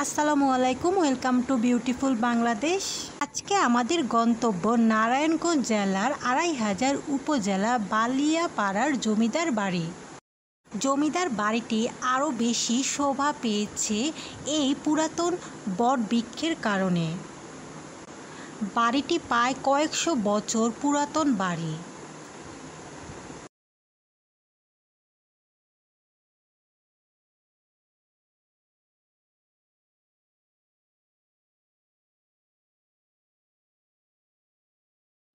আসসালামু আলাইকুম, welcome to beautiful Bangladesh. আজকে আমাদের গন্তব্য নারায়ণগঞ্জ জেলার ২৫০০ উপজেলা বালিয়াপাড়ার জমিদার বাড়ি। জমিদার বাড়িটি আরও বেশি শোভা পেয়েছে এই পুরাতন বটবৃক্ষের কারণে। বাড়িটি প্রায় কয়েকশো বছর পুরাতন বাড়ি।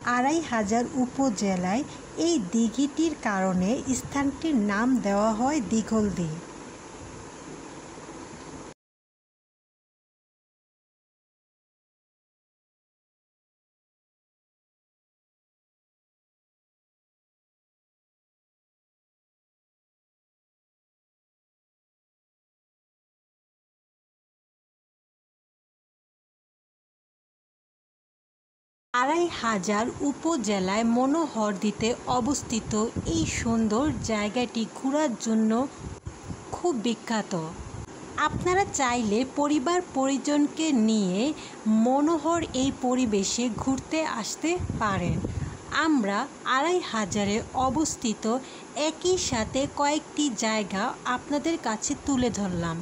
আড়াইহাজার উপজেলায় এই দিঘিটির কারণে স্থানটির নাম দেওয়া হয় দিঘলদী। আড়াইহাজার উপজেলায় মনোহরদীতে অবস্থিত এই সুন্দর জায়গাটি ঘোরার জন্য খুব বিখ্যাত। আপনারা চাইলে পরিবার পরিজনকে নিয়ে মনোহর এই পরিবেশে ঘুরতে আসতে পারেন। আমরা আড়াইহাজারে অবস্থিত একই সাথে কয়েকটি জায়গা আপনাদের কাছে তুলে ধরলাম।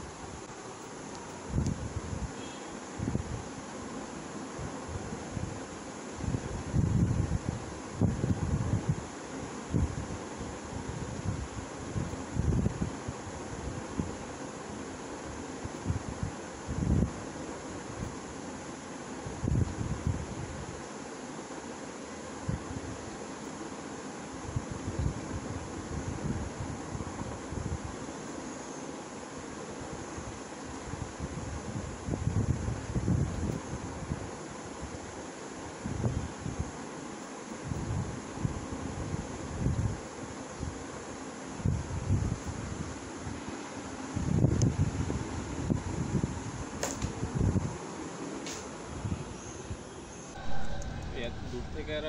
দূর থেকে আর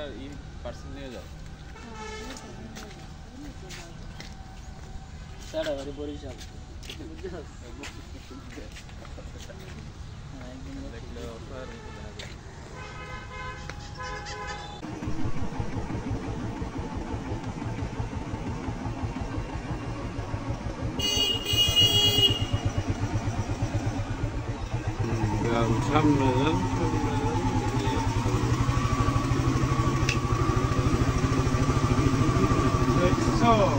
পার্সেল নিয়ে যায় সারা বাড়ি বরিশাল দেখলে অফার সামনে So